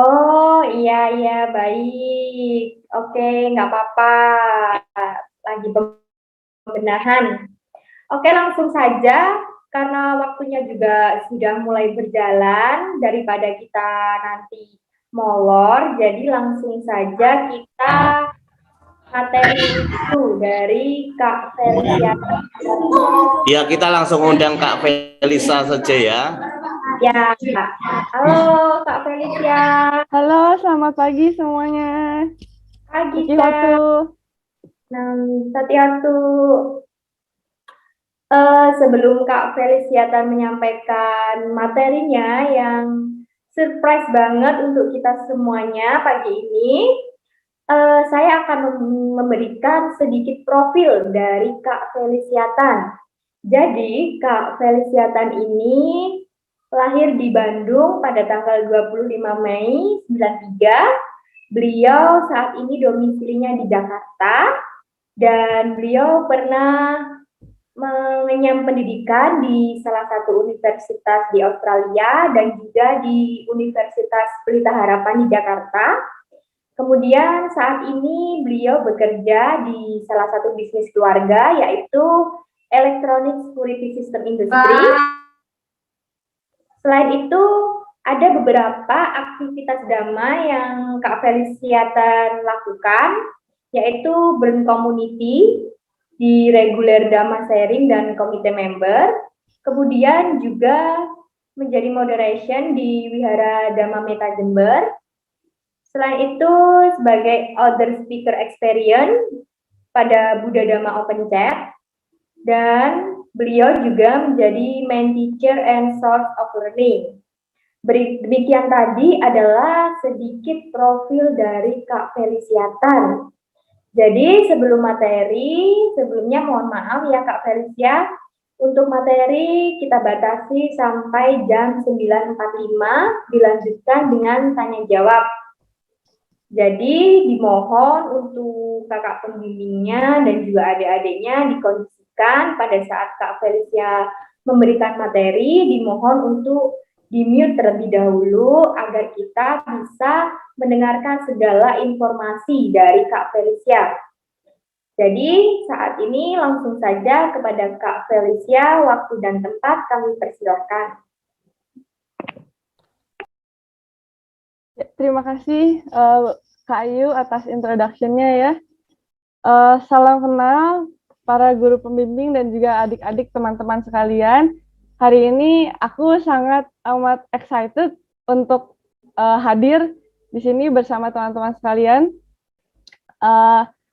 Oh iya iya baik. Oke, nggak apa-apa. Lagi pembenahan. Oke, langsung saja karena waktunya juga sudah mulai berjalan daripada kita nanti molor. Jadi langsung saja kita materi itu dari Kak Felicia. Ya, kita langsung undang Kak Felisa saja ya. Ya, halo Kak Felicia. Halo, selamat pagi semuanya. Pagi Hotu. Kak. Satiatu. Sebelum Kak Feliciata menyampaikan materinya yang surprise banget untuk kita semuanya pagi ini, saya akan memberikan sedikit profil dari Kak Feliciatan. Jadi, Kak Feliciatan ini lahir di Bandung pada tanggal 25 Mei 93. Beliau saat ini domisilinya di Jakarta dan beliau pernah mengenyam pendidikan di salah satu universitas di Australia dan juga di Universitas Pelita Harapan di Jakarta. Kemudian saat ini beliau bekerja di salah satu bisnis keluarga yaitu Electronic Security System Industry. Selain itu ada beberapa aktivitas Dhamma yang Kak Feliciatan lakukan, yaitu bercommunity di reguler Dhamma sharing dan komite member, kemudian juga menjadi moderation di Wihara Dhamma Meta Jember. Selain itu sebagai other speaker experience pada Buddha Dhamma Open Chat, dan beliau juga menjadi main teacher and source of learning. Demikian tadi adalah sedikit profil dari Kak Feliciatan. Jadi sebelum materi, sebelumnya mohon maaf ya Kak Felicia, untuk materi kita batasi sampai jam 9.45, dilanjutkan dengan tanya jawab. Jadi dimohon untuk kakak pembimbingnya dan juga adik-adiknya dikondisikan pada saat Kak Felicia memberikan materi, dimohon untuk di-mute terlebih dahulu agar kita bisa mendengarkan segala informasi dari Kak Felicia. Jadi saat ini langsung saja kepada Kak Felicia, waktu dan tempat kami persilahkan. Terima kasih Kak Ayu atas introduction-nya ya. Salam kenal para guru pembimbing dan juga adik-adik teman-teman sekalian. Hari ini aku sangat amat excited untuk hadir di sini bersama teman-teman sekalian.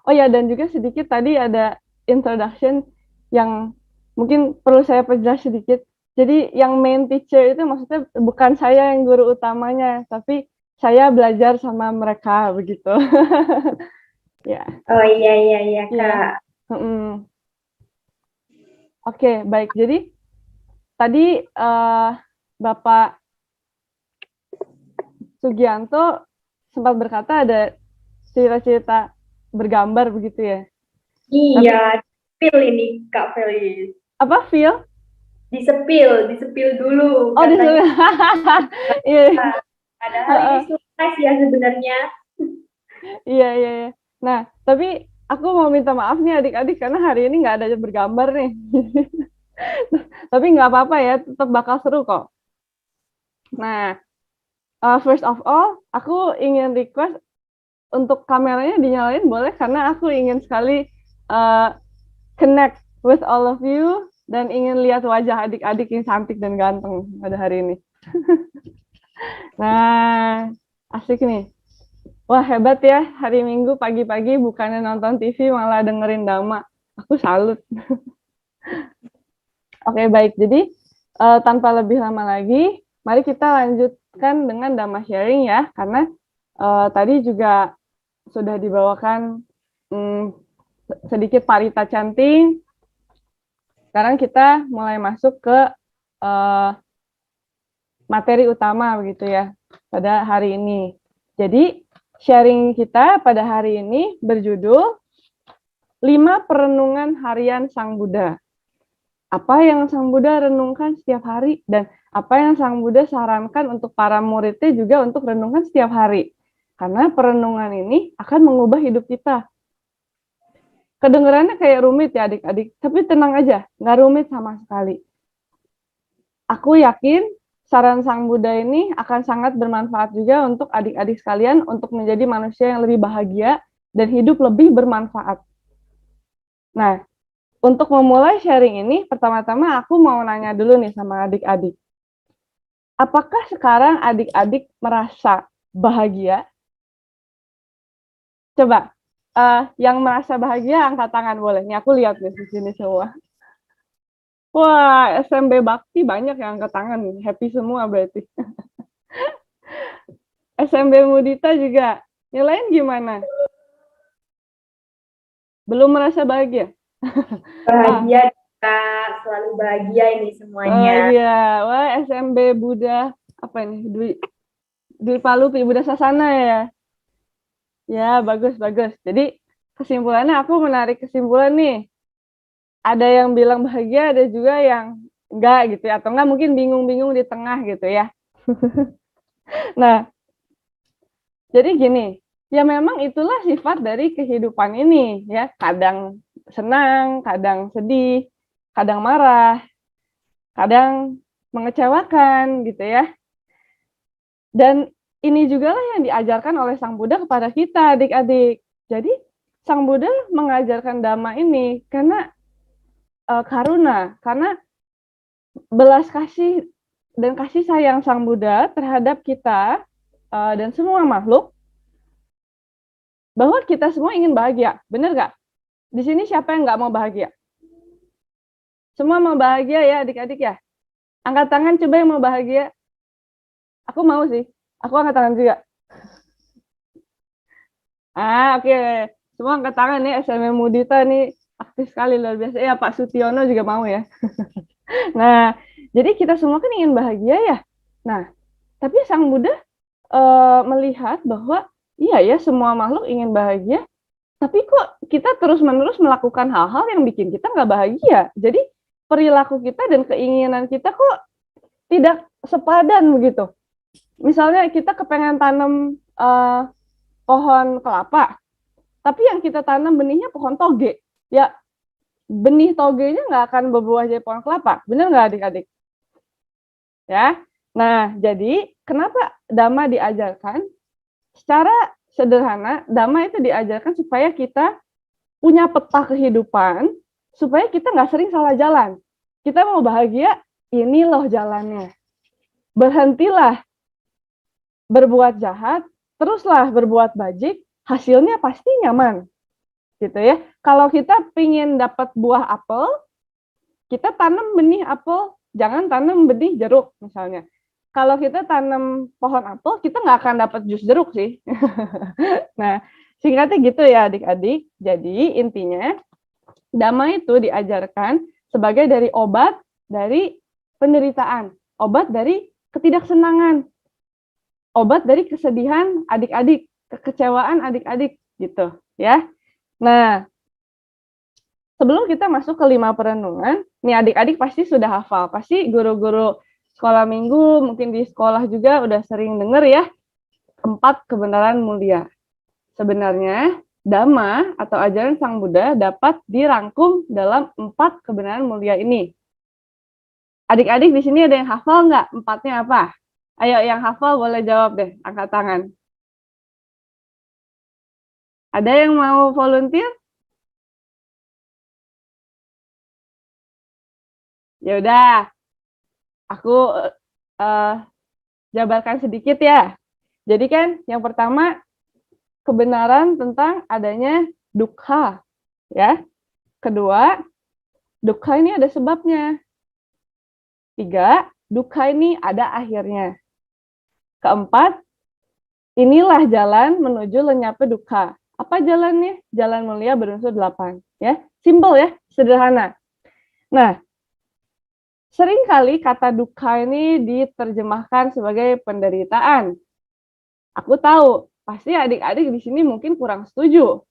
Oh ya, dan juga sedikit tadi ada introduction yang mungkin perlu saya perjelas sedikit. Jadi yang main teacher itu maksudnya bukan saya yang guru utamanya, tapi saya belajar sama mereka begitu. Ya. Oh iya Kak. Oke, baik. Jadi tadi Bapak Sugianto sempat berkata ada cerita-cerita bergambar begitu ya? Iya, feel ini Kak Felis. Apa feel? Disepil dulu. Oh, disepil. Iya. Padahal ini surprise ya sebenarnya. Iya. Nah, tapi aku mau minta maaf nih adik-adik karena hari ini nggak ada bergambar nih. Tapi nggak apa-apa ya, tetap bakal seru kok. Nah, first of all, aku ingin request untuk kameranya dinyalain boleh karena aku ingin sekali connect with all of you dan ingin lihat wajah adik-adik yang cantik dan ganteng pada hari ini. Nah, asik nih. Wah, hebat ya, hari Minggu pagi-pagi bukannya nonton TV malah dengerin Dhamma. Aku salut. Oke, baik. Jadi, tanpa lebih lama lagi, mari kita lanjutkan dengan Dhamma sharing ya, karena tadi juga sudah dibawakan sedikit parita chanting. Sekarang kita mulai masuk ke materi utama begitu ya, pada hari ini. Jadi, sharing kita pada hari ini berjudul 5 Perenungan Harian Sang Buddha. apa yang Sang Buddha renungkan setiap hari dan apa yang Sang Buddha sarankan untuk para muridnya juga untuk renungkan setiap hari. Karena perenungan ini akan mengubah hidup kita. Kedengarannya kayak rumit ya adik-adik, tapi tenang aja, nggak rumit sama sekali. Aku yakin saran Sang Buddha ini akan sangat bermanfaat juga untuk adik-adik sekalian untuk menjadi manusia yang lebih bahagia dan hidup lebih bermanfaat. Nah, untuk memulai sharing ini, pertama-tama aku mau nanya dulu nih sama adik-adik. Apakah sekarang adik-adik merasa bahagia? Coba, yang merasa bahagia angkat tangan boleh. Nih aku lihat nih di sini semua. Wah, SMB Bakti banyak yang angkat tangan nih. Happy semua berarti. SMB Mudita juga. Yang lain gimana? Belum merasa bahagia? Bahagia, Kak. Selalu bahagia ini semuanya. Oh iya, wah SMB Buddha apa ini? Dwi Palupi Buddha Sasana ya. Ya, bagus. Jadi kesimpulannya aku menarik kesimpulan nih. Ada yang bilang bahagia, ada juga yang enggak gitu ya, atau enggak mungkin bingung-bingung di tengah gitu ya. Nah, jadi gini, ya memang itulah sifat dari kehidupan ini ya, kadang senang, kadang sedih, kadang marah, kadang mengecewakan gitu ya. Dan ini juga lah yang diajarkan oleh Sang Buddha kepada kita adik-adik. Jadi Sang Buddha mengajarkan Dhamma ini karena karuna, karena belas kasih dan kasih sayang Sang Buddha terhadap kita dan semua makhluk, bahwa kita semua ingin bahagia, benar nggak? Di sini siapa yang nggak mau bahagia? Semua mau bahagia ya adik-adik ya? Angkat tangan coba yang mau bahagia. Aku mau sih, aku angkat tangan juga. Oke. Semua angkat tangan nih, SMM Mudita nih aktif sekali, luar biasa. Ya Pak Sutiono juga mau ya. Nah, jadi kita semua kan ingin bahagia ya. Nah, tapi Sang Buddha melihat bahwa iya ya semua makhluk ingin bahagia, tapi kok kita terus-menerus melakukan hal-hal yang bikin kita nggak bahagia. Jadi perilaku kita dan keinginan kita kok tidak sepadan begitu. Misalnya kita kepengen tanam pohon kelapa, tapi yang kita tanam benihnya pohon toge. Ya, benih togenya nggak akan berbuah jadi pohon kelapa. Benar nggak adik-adik? Ya. Nah, jadi kenapa Dhamma diajarkan? Secara sederhana, Dhamma itu diajarkan supaya kita punya peta kehidupan, supaya kita nggak sering salah jalan. Kita mau bahagia, ini loh jalannya. Berhentilah berbuat jahat, teruslah berbuat baik, hasilnya pasti nyaman. Gitu ya. Kalau kita pingin dapat buah apel, kita tanam benih apel, jangan tanam benih jeruk misalnya. Kalau kita tanam pohon apel, kita nggak akan dapat jus jeruk sih. Nah, singkatnya gitu ya adik-adik. Jadi intinya, Dhamma itu diajarkan sebagai dari obat dari penderitaan, obat dari ketidaksenangan, obat dari kesedihan adik-adik, kekecewaan adik-adik gitu ya. Nah, sebelum kita masuk ke 5 perenungan, nih adik-adik pasti sudah hafal, pasti guru-guru sekolah minggu, mungkin di sekolah juga udah sering dengar ya, 4 kebenaran mulia. Sebenarnya, Dhamma atau ajaran Sang Buddha dapat dirangkum dalam 4 kebenaran mulia ini. Adik-adik di sini ada yang hafal nggak? 4-nya apa? Ayo yang hafal boleh jawab deh, angkat tangan. Ada yang mau volunteer? Ya udah, aku jabarkan sedikit ya. Jadi kan yang pertama kebenaran tentang adanya dukkha, ya. Kedua, dukkha ini ada sebabnya. 3, dukkha ini ada akhirnya. Keempat, inilah jalan menuju lenyapnya dukkha. Apa jalannya? Jalan mulia berunsur 8, ya. Simpel ya, sederhana. Nah, seringkali kata dukkha ini diterjemahkan sebagai penderitaan. Aku tahu, pasti adik-adik di sini mungkin kurang setuju.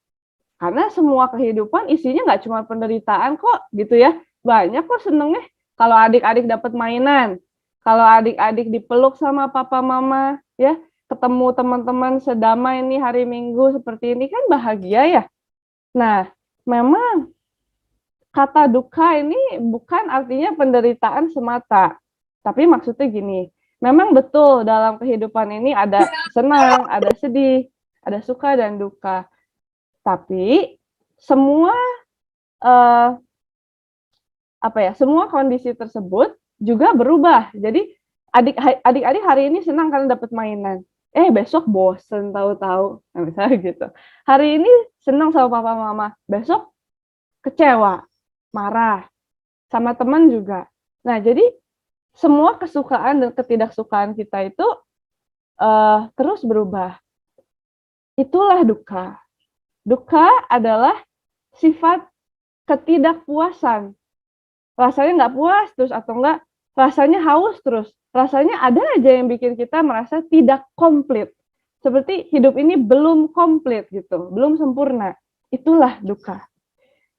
Karena semua kehidupan isinya nggak cuma penderitaan kok, gitu ya. banyak kok senengnya. Kalau adik-adik dapat mainan, kalau adik-adik dipeluk sama papa mama, ya, ketemu teman-teman sedamai ini hari Minggu seperti ini kan bahagia ya. Nah, memang kata duka ini bukan artinya penderitaan semata. Tapi maksudnya gini, memang betul dalam kehidupan ini ada senang, ada sedih, ada suka dan duka. Tapi semua semua kondisi tersebut juga berubah. Jadi adik-adik hari ini senang karena dapat mainan. Besok bosen tahu-tahu, nah, misalnya gitu. Hari ini senang sama papa mama, besok kecewa, marah, sama teman juga. Nah, jadi semua kesukaan dan ketidaksukaan kita itu terus berubah. Itulah duka. Duka adalah sifat ketidakpuasan. Rasanya nggak puas terus atau enggak, rasanya haus terus. Rasanya ada aja yang bikin kita merasa tidak komplit. Seperti hidup ini belum komplit gitu, belum sempurna. Itulah duka.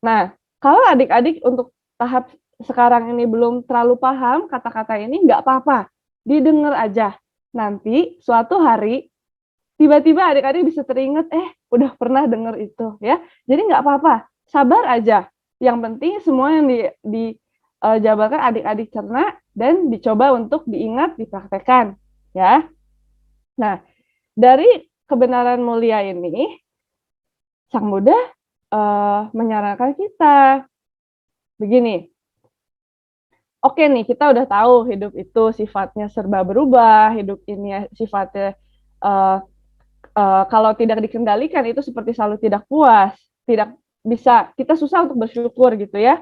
Nah, kalau adik-adik untuk tahap sekarang ini belum terlalu paham kata-kata ini, nggak apa-apa. Didengar aja. Nanti suatu hari, tiba-tiba adik-adik bisa teringat, udah pernah dengar itu. Ya, jadi nggak apa-apa. Sabar aja. Yang penting semua yang dijabarkan adik-adik cerna dan dicoba untuk diingat, dipraktekkan. Ya. Nah, dari kebenaran mulia ini, Sang Buddha menyarankan kita begini. Oke nih, kita udah tahu hidup itu sifatnya serba berubah, hidup ini sifatnya kalau tidak dikendalikan itu seperti selalu tidak puas, tidak bisa, kita susah untuk bersyukur gitu ya.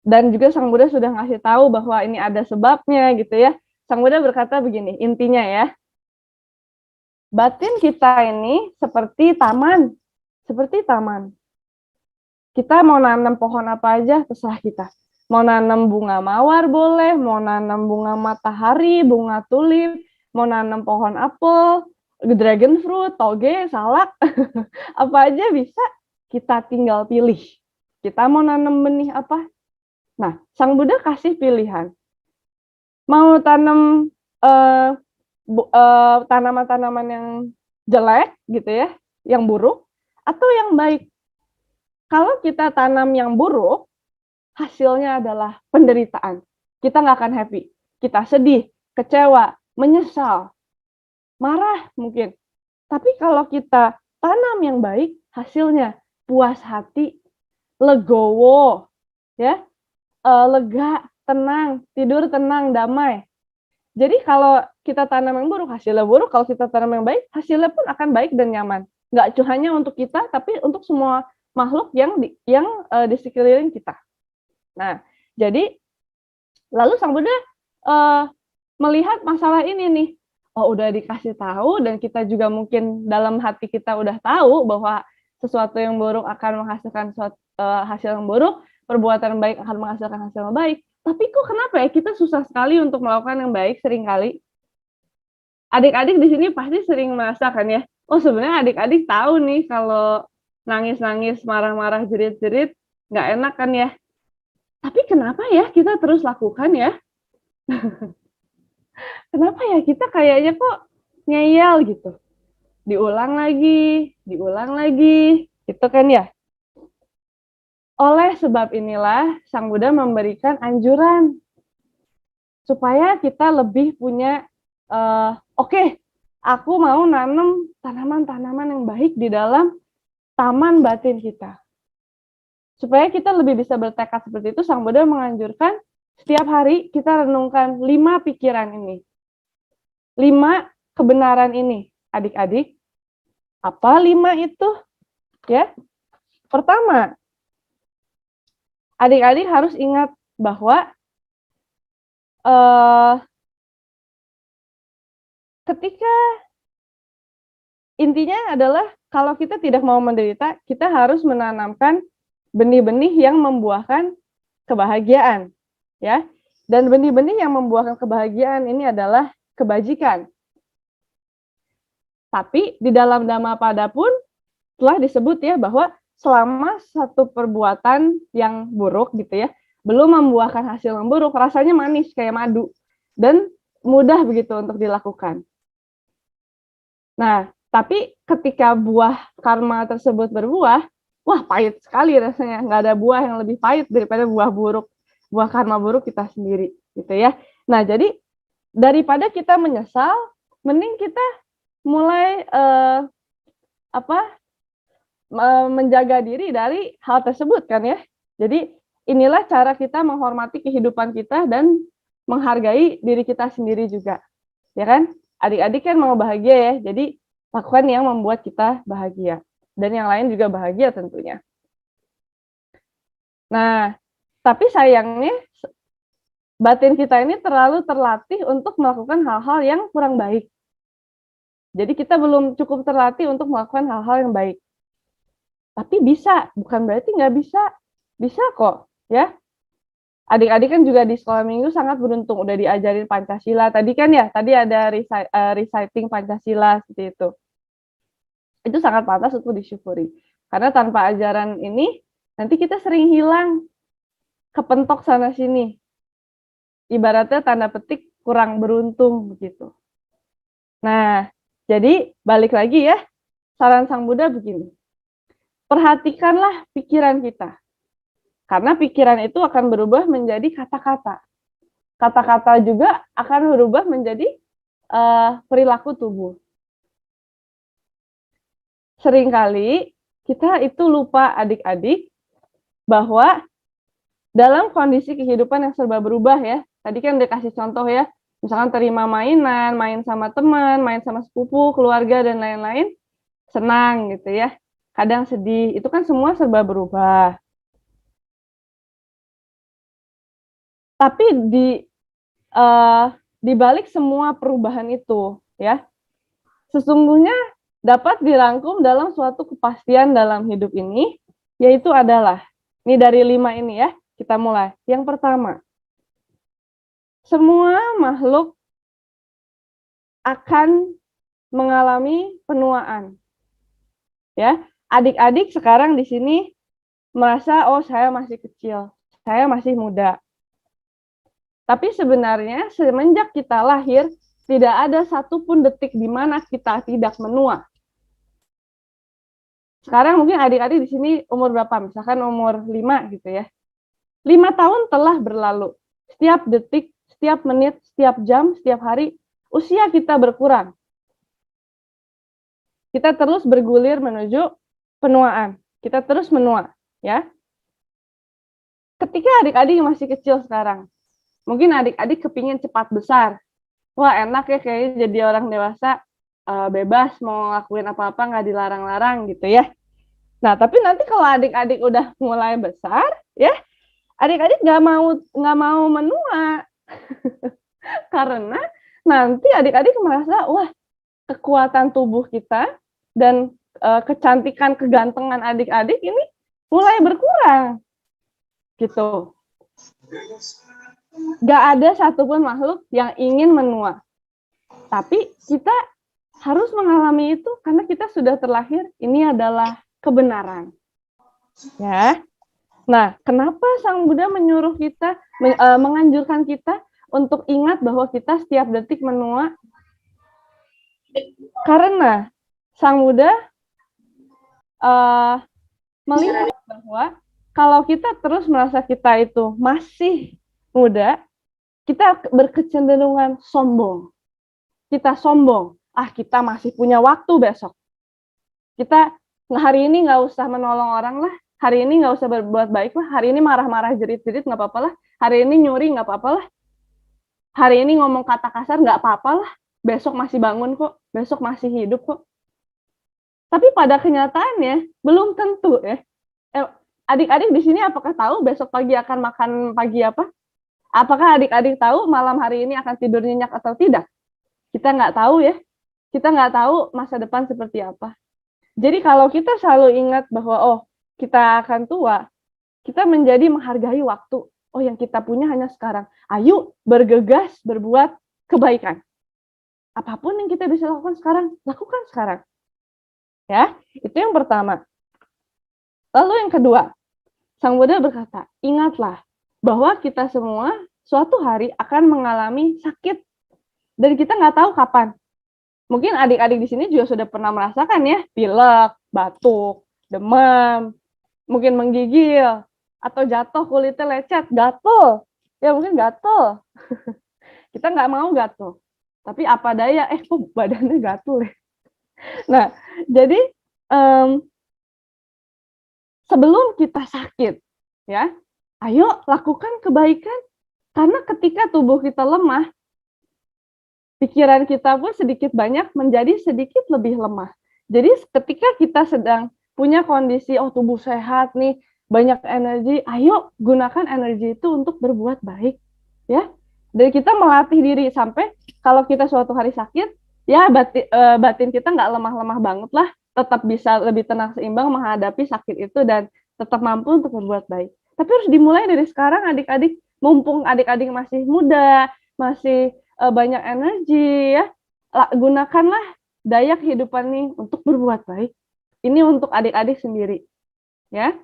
Dan juga Sang Buddha sudah ngasih tahu bahwa ini ada sebabnya gitu ya. Sang Buddha berkata begini, intinya ya, batin kita ini seperti taman. Seperti taman. Kita mau nanam pohon apa aja, terserah kita. Mau nanam bunga mawar boleh, mau nanam bunga matahari, bunga tulip, mau nanam pohon apel, dragon fruit, toge, salak, apa aja bisa, kita tinggal pilih. Kita mau nanam benih apa? Nah, Sang Buddha kasih pilihan. Mau tanam tanaman-tanaman yang jelek gitu ya, yang buruk, atau yang baik. Kalau kita tanam yang buruk, hasilnya adalah penderitaan. Kita nggak akan happy. Kita sedih, kecewa, menyesal, marah mungkin. Tapi kalau kita tanam yang baik, hasilnya puas hati, legowo, ya, lega, tenang, tidur tenang, damai. Jadi kalau kita tanam yang buruk, hasilnya buruk. Kalau kita tanam yang baik, hasilnya pun akan baik dan nyaman. Nggak hanya untuk kita, tapi untuk semua makhluk yang di sekeliling kita. Nah, jadi lalu Sang Buddha melihat masalah ini nih. Oh, udah dikasih tahu dan kita juga mungkin dalam hati kita udah tahu bahwa sesuatu yang buruk akan menghasilkan hasil yang buruk, perbuatan baik akan menghasilkan hasil yang baik. Tapi kok kenapa ya kita susah sekali untuk melakukan yang baik seringkali? Adik-adik di sini pasti sering merasa kan ya, oh sebenarnya adik-adik tahu nih kalau nangis-nangis, marah-marah, jerit-jerit, nggak enak kan ya. Tapi kenapa ya kita terus lakukan ya? Kenapa ya kita kayaknya kok ngeyel gitu? Diulang lagi, gitu kan ya? Oleh sebab inilah Sang Buddha memberikan anjuran supaya kita lebih punya, oke, aku mau nanam tanaman-tanaman yang baik di dalam taman batin kita. Supaya kita lebih bisa bertekad seperti itu, Sang Buddha menganjurkan setiap hari kita renungkan 5 pikiran ini. 5 kebenaran ini, adik-adik. Apa 5 itu? Ya. Pertama, adik-adik harus ingat bahwa ketika intinya adalah kalau kita tidak mau menderita, kita harus menanamkan benih-benih yang membuahkan kebahagiaan, ya. Dan benih-benih yang membuahkan kebahagiaan ini adalah kebajikan. Tapi di dalam Dhammapada pun telah disebut ya bahwa selama satu perbuatan yang buruk gitu ya, belum membuahkan hasil yang buruk, rasanya manis kayak madu dan mudah begitu untuk dilakukan. Nah, tapi ketika buah karma tersebut berbuah, wah pahit sekali rasanya. Nggak ada buah yang lebih pahit daripada buah buruk, buah karma buruk kita sendiri, gitu ya. Nah, jadi daripada kita menyesal, mending kita mulai menjaga diri dari hal tersebut kan ya. Jadi inilah cara kita menghormati kehidupan kita dan menghargai diri kita sendiri juga. Ya kan? Adik-adik kan mau bahagia ya. Jadi lakukan yang membuat kita bahagia. Dan yang lain juga bahagia tentunya. Nah, tapi sayangnya batin kita ini terlalu terlatih untuk melakukan hal-hal yang kurang baik. Jadi kita belum cukup terlatih untuk melakukan hal-hal yang baik. Tapi bisa, bukan berarti nggak bisa. Bisa kok, ya. Adik-adik kan juga di sekolah minggu sangat beruntung, udah diajarin Pancasila. Tadi kan ya, tadi ada reciting Pancasila, seperti itu. Itu sangat pantas untuk disyukuri. Karena tanpa ajaran ini, nanti kita sering hilang, kepentok sana-sini. Ibaratnya tanda petik kurang beruntung, begitu. Nah, jadi balik lagi ya, saran Sang Buddha begini. Perhatikanlah pikiran kita. Karena pikiran itu akan berubah menjadi kata-kata. Kata-kata juga akan berubah menjadi perilaku tubuh. Seringkali kita itu lupa adik-adik bahwa dalam kondisi kehidupan yang serba berubah ya, tadi kan udah kasih contoh ya, misalkan terima mainan, main sama teman, main sama sepupu, keluarga, dan lain-lain, senang gitu ya. Kadang sedih, itu kan semua serba berubah. Tapi di balik semua perubahan itu, ya, sesungguhnya dapat dirangkum dalam suatu kepastian dalam hidup ini, yaitu adalah, ini dari 5 ini ya, kita mulai. Yang pertama, semua makhluk akan mengalami penuaan. Ya, adik-adik sekarang di sini merasa, oh saya masih kecil, saya masih muda. Tapi sebenarnya semenjak kita lahir, tidak ada satupun detik di mana kita tidak menua. Sekarang mungkin adik-adik di sini umur berapa? Misalkan umur 5 gitu ya. 5 tahun telah berlalu. Setiap detik, setiap menit, setiap jam, setiap hari, usia kita berkurang. Kita terus bergulir menuju penuaan. Kita terus menua, ya. Ketika adik-adik masih kecil sekarang, mungkin adik-adik kepingin cepat besar. Wah enak ya kayaknya jadi orang dewasa, bebas mau ngelakuin apa-apa nggak dilarang-larang gitu ya. Nah tapi nanti kalau adik-adik udah mulai besar, ya adik-adik nggak mau menua karena nanti adik-adik merasa wah kekuatan tubuh kita dan kecantikan kegantengan adik-adik ini mulai berkurang gitu. Gak ada satupun makhluk yang ingin menua. Tapi kita harus mengalami itu karena kita sudah terlahir, ini adalah kebenaran. Ya. Nah, kenapa Sang Buddha menyuruh kita, menganjurkan kita untuk ingat bahwa kita setiap detik menua? Karena Sang Buddha melihat bahwa kalau kita terus merasa kita itu masih muda, kita berkecenderungan sombong. Kita sombong. Ah, kita masih punya waktu besok. Kita hari ini nggak usah menolong orang lah. Hari ini nggak usah berbuat baik lah. Hari ini marah-marah jerit-jerit nggak apa-apa lah. Hari ini nyuri nggak apa-apa lah. Hari ini ngomong kata kasar nggak apa-apa lah. Besok masih bangun kok. Besok masih hidup kok. Tapi pada kenyataannya belum tentu ya. Adik-adik di sini apakah tahu besok pagi akan makan pagi apa? Apakah adik-adik tahu malam hari ini akan tidur nyenyak atau tidak? Kita nggak tahu ya. Kita nggak tahu masa depan seperti apa. Jadi kalau kita selalu ingat bahwa oh kita akan tua, kita menjadi menghargai waktu. Oh yang kita punya hanya sekarang. Ayo bergegas berbuat kebaikan. Apapun yang kita bisa lakukan sekarang, lakukan sekarang. Ya, itu yang pertama. Lalu yang kedua, Sang Buddha berkata, ingatlah bahwa kita semua suatu hari akan mengalami sakit dan kita nggak tahu kapan. Mungkin adik-adik di sini juga sudah pernah merasakan ya, pilek, batuk, demam, mungkin menggigil, atau jatuh kulitnya lecet, gatel. Ya mungkin gatel. Kita nggak mau gatel. Tapi apa daya, kok badannya gatel ya. Nah, jadi sebelum kita sakit, ya, ayo lakukan kebaikan. Karena ketika tubuh kita lemah, pikiran kita pun sedikit banyak menjadi sedikit lebih lemah. Jadi ketika kita sedang punya kondisi, tubuh sehat nih, banyak energi, ayo gunakan energi itu untuk berbuat baik. Ya, dan kita melatih diri sampai kalau kita suatu hari sakit, ya batin kita nggak lemah-lemah banget lah, tetap bisa lebih tenang seimbang menghadapi sakit itu dan tetap mampu untuk berbuat baik. Tapi harus dimulai dari sekarang adik-adik, mumpung adik-adik masih muda, masih banyak energi ya, gunakanlah daya kehidupan nih untuk berbuat baik. Ini untuk adik-adik sendiri. Ya.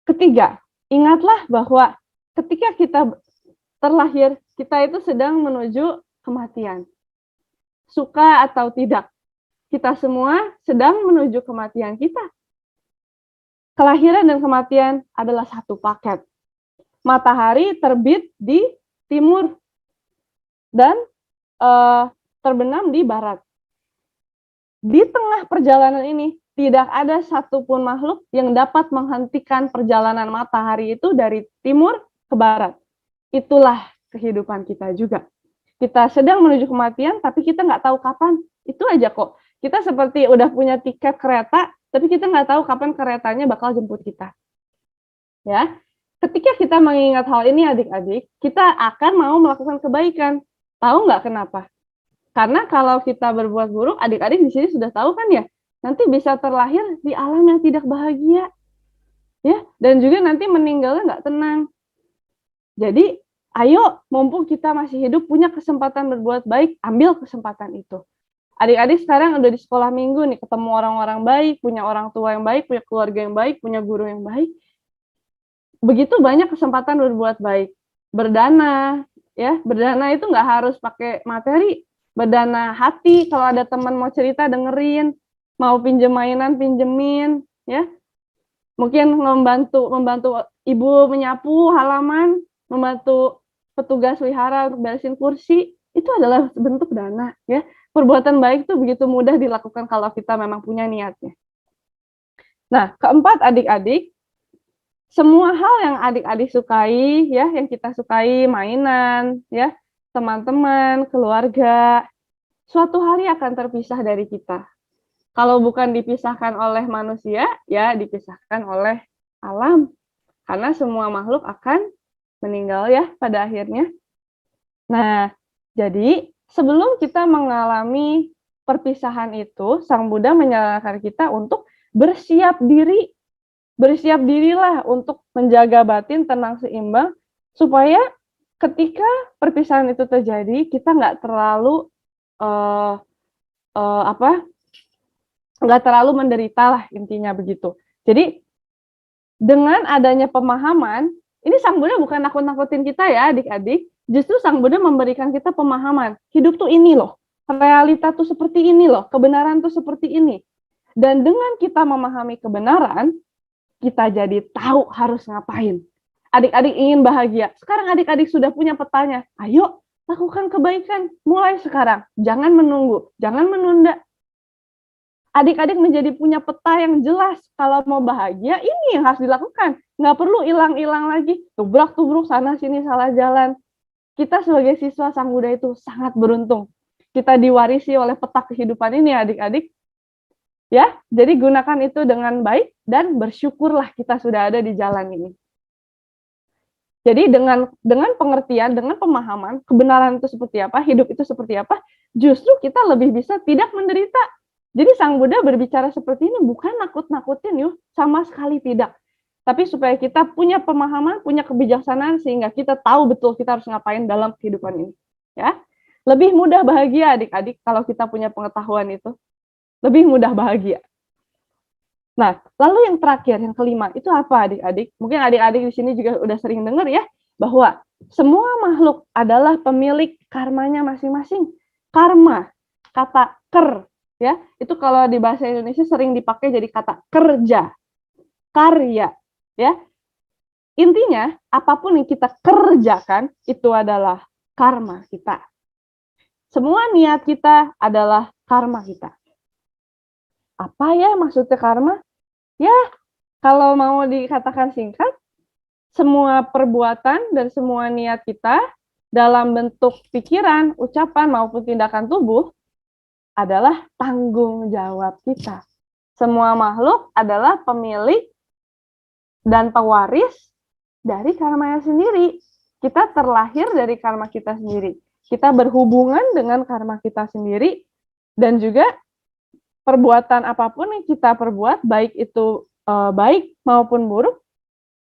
Ketiga, ingatlah bahwa ketika kita terlahir, kita itu sedang menuju kematian. Suka atau tidak, kita semua sedang menuju kematian kita. Kelahiran dan kematian adalah satu paket. Matahari terbit di timur dan terbenam di barat. Di tengah perjalanan ini, tidak ada satupun makhluk yang dapat menghentikan perjalanan matahari itu dari timur ke barat. Itulah kehidupan kita juga. Kita sedang menuju kematian, tapi kita nggak tahu kapan. Itu aja kok. Kita seperti udah punya tiket kereta, tapi kita nggak tahu kapan keretanya bakal jemput kita. Ya, ketika kita mengingat hal ini adik-adik, kita akan mau melakukan kebaikan. Tahu nggak kenapa? Karena kalau kita berbuat buruk, adik-adik di sini sudah tahu kan ya, nanti bisa terlahir di alam yang tidak bahagia. Ya, dan juga nanti meninggalnya nggak tenang. Jadi, ayo, mumpung kita masih hidup, punya kesempatan berbuat baik, ambil kesempatan itu. Adik-adik sekarang udah di sekolah minggu nih, ketemu orang-orang baik, punya orang tua yang baik, punya keluarga yang baik, punya guru yang baik. Begitu banyak kesempatan berbuat baik. Berdana, ya, berdana itu nggak harus pakai materi, berdana hati, kalau ada teman mau cerita dengerin, mau pinjem mainan pinjemin, ya. Mungkin membantu ibu menyapu halaman, membantu petugas wihara untuk beresin kursi, itu adalah bentuk dana, ya. Perbuatan baik itu begitu mudah dilakukan kalau kita memang punya niatnya. Nah, keempat adik-adik, semua hal yang adik-adik sukai, ya, yang kita sukai, mainan, ya, teman-teman, keluarga, suatu hari akan terpisah dari kita. Kalau bukan dipisahkan oleh manusia, ya dipisahkan oleh alam. Karena semua makhluk akan meninggal ya pada akhirnya. Nah, jadi sebelum kita mengalami perpisahan itu, Sang Buddha menyarankan kita untuk bersiap diri. Bersiap dirilah untuk menjaga batin tenang seimbang, supaya ketika perpisahan itu terjadi, kita nggak terlalu nggak terlalu menderita lah, intinya begitu. Jadi dengan adanya pemahaman, ini Sang Buddha bukan nakut-nakutin kita ya adik-adik, justru Sang Buddha memberikan kita pemahaman, hidup tuh ini loh, realita tuh seperti ini loh, kebenaran tuh seperti ini. Dan dengan kita memahami kebenaran, kita jadi tahu harus ngapain. Adik-adik ingin bahagia, sekarang adik-adik sudah punya petanya, ayo lakukan kebaikan, mulai sekarang, jangan menunggu, jangan menunda. Adik-adik menjadi punya peta yang jelas, kalau mau bahagia, ini yang harus dilakukan. Nggak perlu hilang-hilang lagi, tubrak-tubruk sana-sini salah jalan. Kita sebagai siswa Sang Buddha itu sangat beruntung. Kita diwarisi oleh peta kehidupan ini adik-adik. Ya, jadi gunakan itu dengan baik, dan bersyukurlah kita sudah ada di jalan ini. Jadi dengan pengertian, dengan pemahaman, kebenaran itu seperti apa, hidup itu seperti apa, justru kita lebih bisa tidak menderita. Jadi Sang Buddha berbicara seperti ini bukan nakut-nakutin yuk, sama sekali tidak. Tapi supaya kita punya pemahaman, punya kebijaksanaan, sehingga kita tahu betul kita harus ngapain dalam kehidupan ini. Ya, lebih mudah bahagia adik-adik kalau kita punya pengetahuan itu. Lebih mudah bahagia. Nah, lalu yang terakhir, yang kelima, itu apa adik-adik? Mungkin adik-adik di sini juga udah sering dengar ya, bahwa semua makhluk adalah pemilik karmanya masing-masing. Karma, kata ker, ya, itu kalau di bahasa Indonesia sering dipakai jadi kata kerja, karya, ya. Intinya, apapun yang kita kerjakan, itu adalah karma kita. Semua niat kita adalah karma kita. Apa ya maksudnya karma? Ya, kalau mau dikatakan singkat, semua perbuatan dan semua niat kita dalam bentuk pikiran, ucapan, maupun tindakan tubuh adalah tanggung jawab kita. Semua makhluk adalah pemilik dan pewaris dari karmanya sendiri. Kita terlahir dari karma kita sendiri. Kita berhubungan dengan karma kita sendiri, dan juga perbuatan apapun yang kita perbuat, baik itu baik maupun buruk,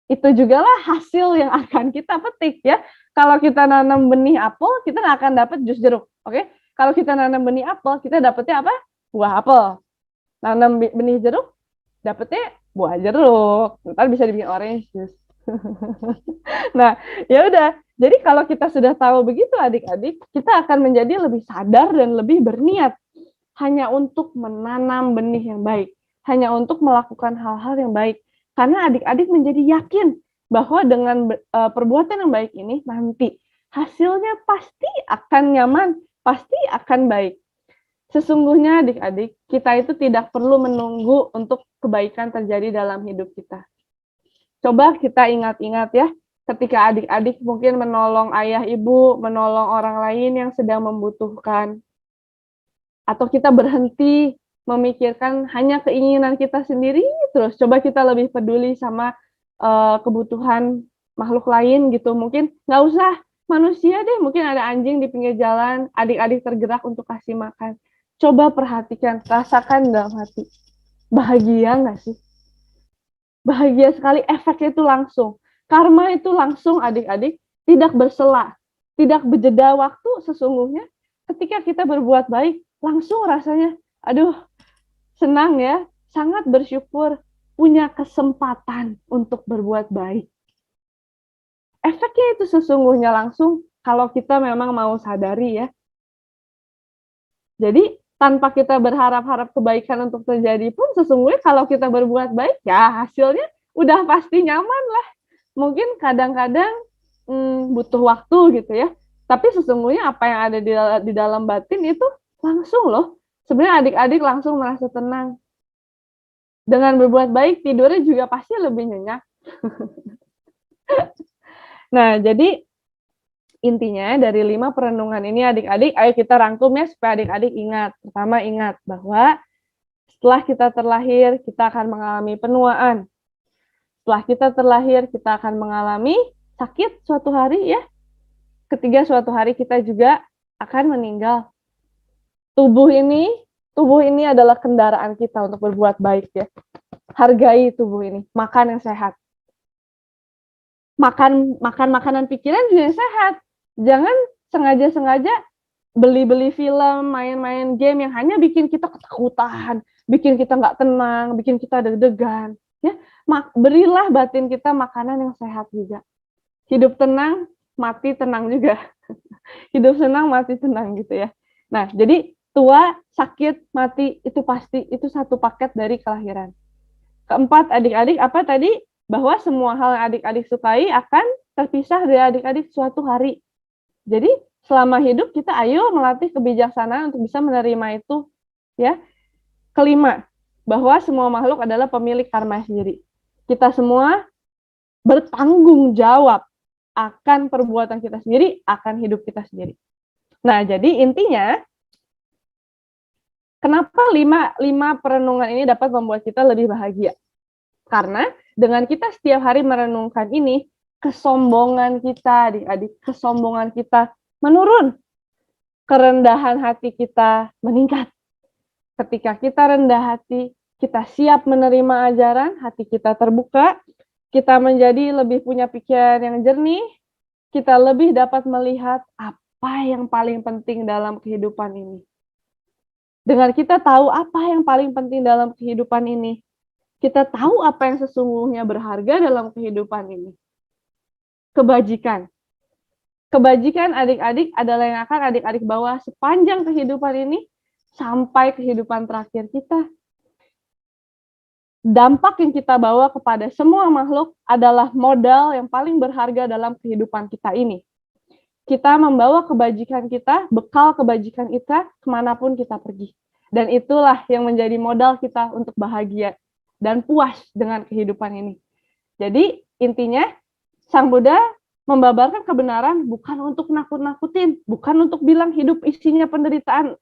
itu juga lah hasil yang akan kita petik ya. Kalau kita nanam benih apel, kita nggak akan dapat jus jeruk, oke? Kalau kita nanam benih apel, kita dapetnya apa? Buah apel. Nanam benih jeruk, dapetnya buah jeruk. Ntar bisa dibikin orange juice. Nah, ya udah. Jadi kalau kita sudah tahu begitu adik-adik, kita akan menjadi lebih sadar dan lebih berniat hanya untuk menanam benih yang baik, hanya untuk melakukan hal-hal yang baik. Karena adik-adik menjadi yakin bahwa dengan perbuatan yang baik ini nanti hasilnya pasti akan nyaman, pasti akan baik. Sesungguhnya adik-adik, kita itu tidak perlu menunggu untuk kebaikan terjadi dalam hidup kita. Coba kita ingat-ingat ya, ketika adik-adik mungkin menolong ayah ibu, menolong orang lain yang sedang membutuhkan, atau kita berhenti memikirkan hanya keinginan kita sendiri terus, coba kita lebih peduli sama kebutuhan makhluk lain gitu. Mungkin nggak usah manusia deh, mungkin ada anjing di pinggir jalan, adik-adik tergerak untuk kasih makan. Coba perhatikan, rasakan dalam hati, bahagia nggak sih? Bahagia sekali, efeknya itu langsung. Karma itu langsung adik-adik, tidak bersela, tidak berjeda waktu. Sesungguhnya ketika kita berbuat baik, langsung rasanya, aduh, senang ya, sangat bersyukur punya kesempatan untuk berbuat baik. Efeknya itu sesungguhnya langsung kalau kita memang mau sadari ya. Jadi tanpa kita berharap-harap kebaikan untuk terjadi pun, sesungguhnya kalau kita berbuat baik, ya hasilnya udah pasti nyaman lah. Mungkin kadang-kadang butuh waktu gitu ya. Tapi sesungguhnya apa yang ada di dalam batin itu langsung loh. Sebenarnya adik-adik langsung merasa tenang. Dengan berbuat baik, tidurnya juga pasti lebih nyenyak. Nah, jadi intinya dari 5 perenungan ini adik-adik, ayo kita rangkum ya supaya adik-adik ingat. Pertama, ingat bahwa setelah kita terlahir, kita akan mengalami penuaan. Setelah kita terlahir, kita akan mengalami sakit suatu hari ya. Ketiga, suatu hari kita juga akan meninggal. Tubuh ini adalah kendaraan kita untuk berbuat baik ya. Hargai tubuh ini, makan yang sehat. Makan makanan pikiran juga yang sehat. Jangan sengaja-sengaja beli-beli film, main-main game yang hanya bikin kita ketakutan, bikin kita nggak tenang, bikin kita deg-degan. Ya, berilah batin kita makanan yang sehat juga. Hidup tenang, mati tenang juga. Hidup senang, mati tenang gitu ya. Nah, jadi tua, sakit, mati itu pasti, itu satu paket dari kelahiran. Keempat, adik-adik apa tadi? Bahwa semua hal yang adik-adik sukai akan terpisah dari adik-adik suatu hari. Jadi selama hidup kita ayo melatih kebijaksanaan untuk bisa menerima itu ya. Kelima, bahwa semua makhluk adalah pemilik karma sendiri. Kita semua bertanggung jawab akan perbuatan kita sendiri, akan hidup kita sendiri. Nah, jadi intinya kenapa 5 perenungan ini dapat membuat kita lebih bahagia? Karena dengan kita setiap hari merenungkan ini, kesombongan kita, adik-adik, kesombongan kita menurun. Kerendahan hati kita meningkat. Ketika kita rendah hati, kita siap menerima ajaran, hati kita terbuka, kita menjadi lebih punya pikiran yang jernih, kita lebih dapat melihat apa yang paling penting dalam kehidupan ini. Dengan kita tahu apa yang paling penting dalam kehidupan ini, kita tahu apa yang sesungguhnya berharga dalam kehidupan ini. Kebajikan. Kebajikan adik-adik adalah yang akan adik-adik bawa sepanjang kehidupan ini sampai kehidupan terakhir kita. Dampak yang kita bawa kepada semua makhluk adalah modal yang paling berharga dalam kehidupan kita ini. Kita membawa kebajikan kita, bekal kebajikan kita kemanapun kita pergi. Dan itulah yang menjadi modal kita untuk bahagia dan puas dengan kehidupan ini. Jadi intinya, Sang Buddha membabarkan kebenaran bukan untuk nakut-nakutin, bukan untuk bilang hidup isinya penderitaan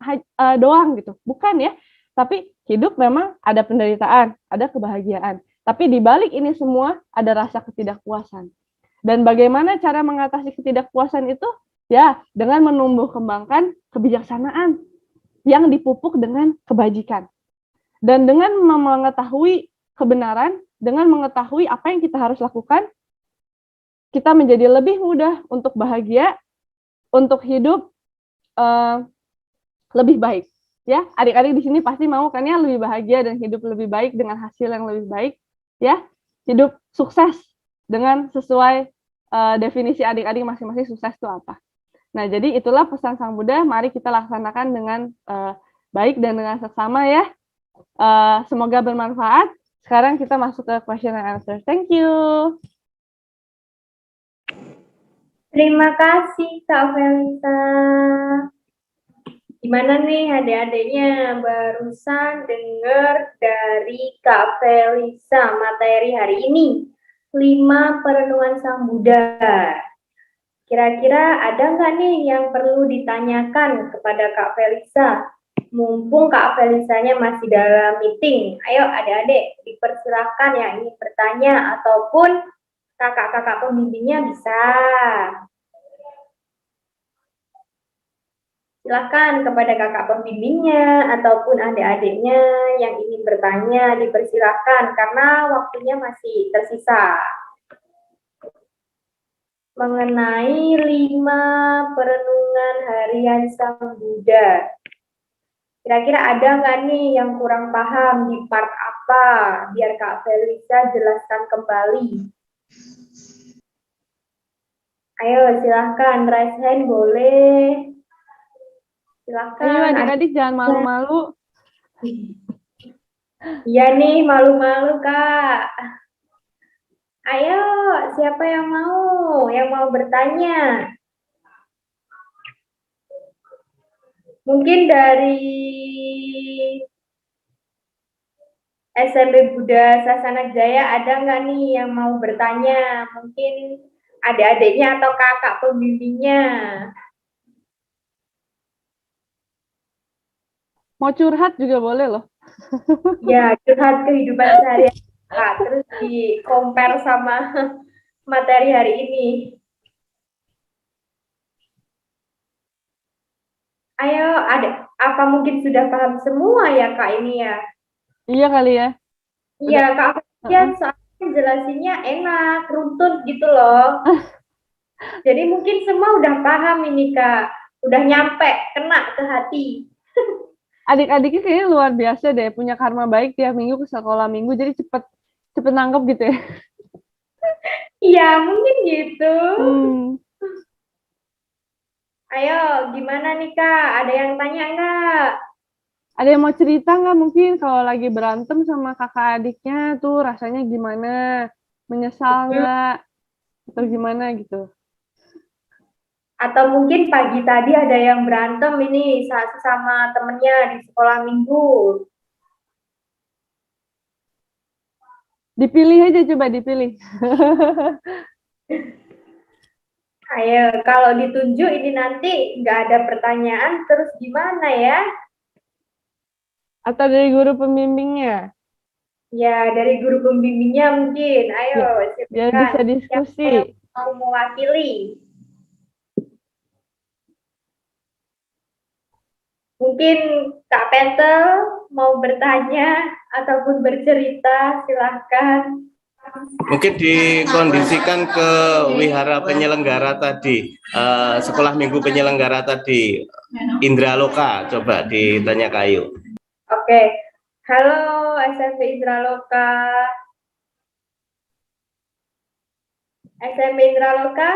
doang gitu, bukan ya. Tapi hidup memang ada penderitaan, ada kebahagiaan. Tapi di balik ini semua ada rasa ketidakpuasan. Dan bagaimana cara mengatasi ketidakpuasan itu? Ya, dengan menumbuh kembangkan kebijaksanaan yang dipupuk dengan kebajikan. Dan dengan mengetahui kebenaran, dengan mengetahui apa yang kita harus lakukan, kita menjadi lebih mudah untuk bahagia, untuk hidup lebih baik. Ya, adik-adik di sini pasti mau kan ya lebih bahagia dan hidup lebih baik dengan hasil yang lebih baik. Ya, hidup sukses dengan sesuai definisi adik-adik masing-masing sukses itu apa. Nah, jadi itulah pesan Sang Buddha. Mari kita laksanakan dengan baik dan dengan seksama ya. Semoga bermanfaat. Sekarang kita masuk ke question and answer. Thank you. Terima kasih Kak Felisa. Gimana nih adik-adiknya barusan dengar dari Kak Felisa materi hari ini 5 perenungan Sang Buddha. Kira-kira ada nggak nih yang perlu ditanyakan kepada Kak Felisa? Mumpung Kak Felisanya masih dalam meeting, ayo adik-adik dipersilakan yang ingin bertanya ataupun kakak-kakak pembimbingnya bisa. Silakan kepada kakak pembimbingnya ataupun adik-adiknya yang ingin bertanya dipersilakan karena waktunya masih tersisa. Mengenai 5 perenungan harian Sang Buddha. Kira-kira ada nggak nih yang kurang paham di part apa? Biar Kak Felisa jelaskan kembali. Ayo silahkan, raise hand boleh. Silahkan. Ayo adik-adik jangan malu-malu. Iya nih, malu-malu Kak. Ayo, siapa yang mau bertanya? Mungkin dari SMP Buddha Sasana Jaya ada nggak nih yang mau bertanya? Mungkin adik-adiknya atau kakak pembimbingnya. Mau curhat juga boleh loh. Ya, curhat kehidupan sehari-hari Kak, terus di-compare sama materi hari ini. Ayo, apa mungkin sudah paham semua ya Kak ini ya? Iya kali ya. Iya, Kak Fian soalnya jelasinnya enak, runtut gitu loh. Jadi mungkin semua udah paham ini Kak, udah nyampe, kena ke hati. Adik-adiknya kayaknya luar biasa deh, punya karma baik tiap minggu ke sekolah minggu, jadi cepet nangkep gitu ya. Iya, mungkin gitu. Hmm. Ayo, gimana nih Kak? Ada yang tanya nggak? Ada yang mau cerita nggak mungkin kalau lagi berantem sama kakak adiknya tuh rasanya gimana? Menyesal nggak? Atau gimana gitu? Atau mungkin pagi tadi ada yang berantem ini sama temennya di sekolah minggu. Dipilih aja, coba dipilih. Ayo, kalau ditunjuk ini nanti nggak ada pertanyaan, terus gimana ya? Atau dari guru pembimbingnya? Ya, dari guru pembimbingnya mungkin. Ayo, ya, biar bisa diskusi. Mau mewakili. Mungkin Kak Pentel mau bertanya ataupun bercerita, silahkan. Mungkin dikondisikan ke wihara penyelenggara tadi, sekolah minggu penyelenggara tadi, Indra Loka, coba ditanya Kayu. Oke, Halo SMP Indraloka. SMP Indraloka,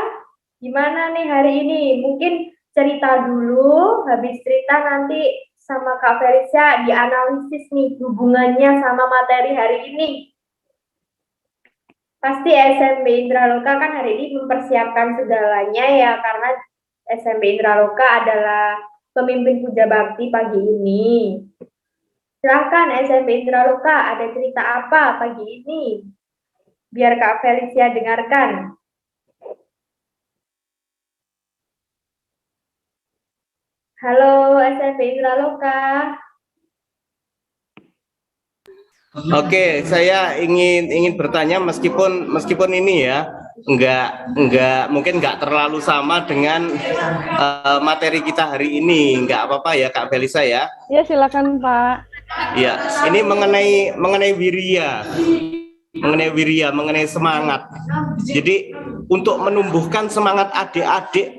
gimana nih hari ini? Mungkin cerita dulu, habis cerita nanti sama Kak Felicia dianalisis nih hubungannya sama materi hari ini. Pasti SMP Indraloka kan hari ini mempersiapkan segalanya ya, karena SMP Indraloka adalah pemimpin puja bakti pagi ini. Silahkan SMP Indraloka, ada cerita apa pagi ini? Biar Kak Felicia dengarkan. Halo SMP Indraloka. Oke, saya ingin bertanya meskipun ini ya mungkin nggak terlalu sama dengan materi kita hari ini, nggak apa-apa ya Kak Felisa ya. Ya, silakan Pak. Ya, ini mengenai wirya, mengenai semangat. Jadi untuk menumbuhkan semangat adik-adik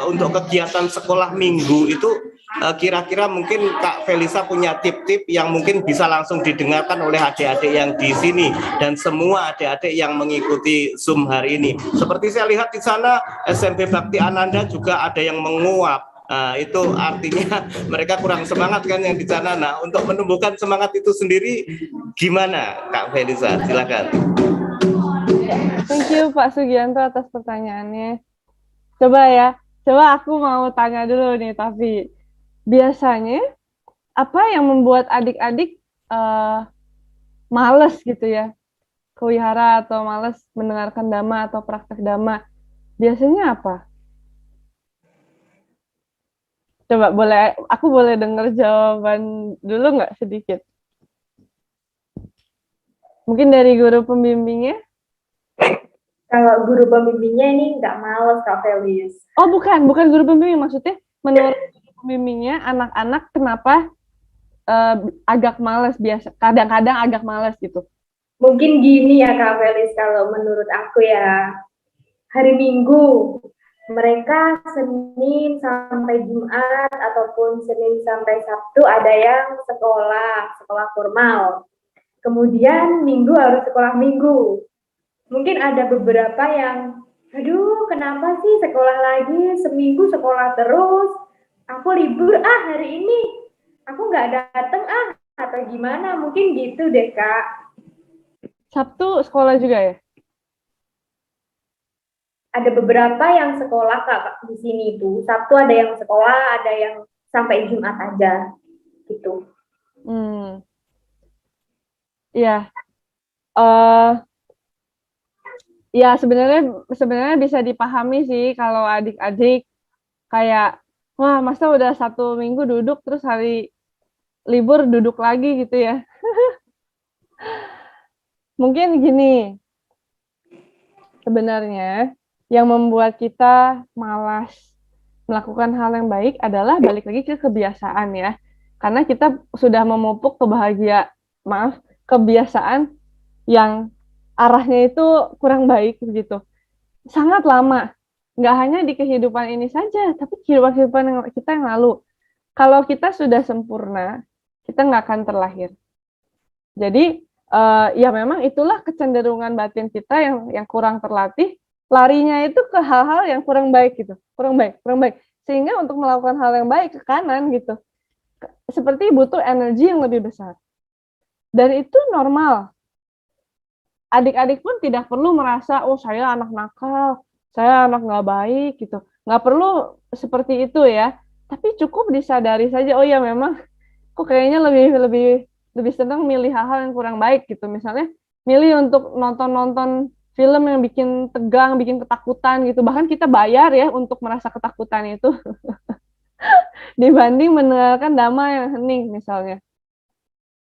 untuk kegiatan sekolah minggu itu kira-kira mungkin Kak Felisa punya tip-tip yang mungkin bisa langsung didengarkan oleh adik-adik yang di sini dan semua adik-adik yang mengikuti Zoom hari ini. Seperti saya lihat di sana SMP Bakti Ananda juga ada yang menguap. Nah, itu artinya mereka kurang semangat kan yang di sana. Nah, untuk menumbuhkan semangat itu sendiri gimana Kak Felisa? Silakan. Thank you Pak Sugianto atas pertanyaannya. Coba aku mau tanya dulu nih, tapi biasanya apa yang membuat adik-adik males gitu ya, kewihara atau males mendengarkan dhamma atau praktek dhamma? Biasanya apa? Coba aku boleh dengar jawaban dulu nggak sedikit? Mungkin dari guru pembimbingnya? Kalau guru pembimbingnya ini nggak males Kak Felis. Oh bukan guru pembimbing, maksudnya menurut guru pembimbingnya anak-anak kenapa agak males, kadang-kadang agak males gitu? Mungkin gini ya Kak Felis, kalau menurut aku ya, hari Minggu mereka Senin sampai Jumat ataupun Senin sampai Sabtu ada yang sekolah formal. Kemudian Minggu harus sekolah Minggu. Mungkin ada beberapa yang, aduh kenapa sih sekolah lagi, seminggu sekolah terus, aku libur hari ini, aku nggak dateng atau gimana, mungkin gitu deh Kak. Sabtu sekolah juga ya? Ada beberapa yang sekolah Kak di sini tuh. Sabtu ada yang sekolah, ada yang sampai Jumat aja gitu. Iya. Ya sebenarnya bisa dipahami sih kalau adik-adik kayak wah masa udah 1 minggu duduk terus hari libur duduk lagi gitu ya. Mungkin gini, sebenarnya yang membuat kita malas melakukan hal yang baik adalah balik lagi ke kebiasaan ya. Karena kita sudah memupuk kebiasaan yang arahnya itu kurang baik begitu. Sangat lama. Nggak hanya di kehidupan ini saja, tapi kehidupan kita yang lalu. Kalau kita sudah sempurna, kita nggak akan terlahir. Jadi, ya memang itulah kecenderungan batin kita yang kurang terlatih, larinya itu ke hal-hal yang kurang baik gitu, kurang baik. Sehingga untuk melakukan hal yang baik ke kanan gitu, seperti butuh energi yang lebih besar. Dan itu normal. Adik-adik pun tidak perlu merasa, oh saya anak nakal, saya anak nggak baik gitu. Nggak perlu seperti itu ya. Tapi cukup disadari saja, oh ya memang, kok kayaknya lebih senang milih hal-hal yang kurang baik gitu. Misalnya milih untuk nonton film yang bikin tegang, bikin ketakutan gitu. Bahkan kita bayar ya untuk merasa ketakutan itu. Dibanding mendengarkan dhamma yang hening misalnya.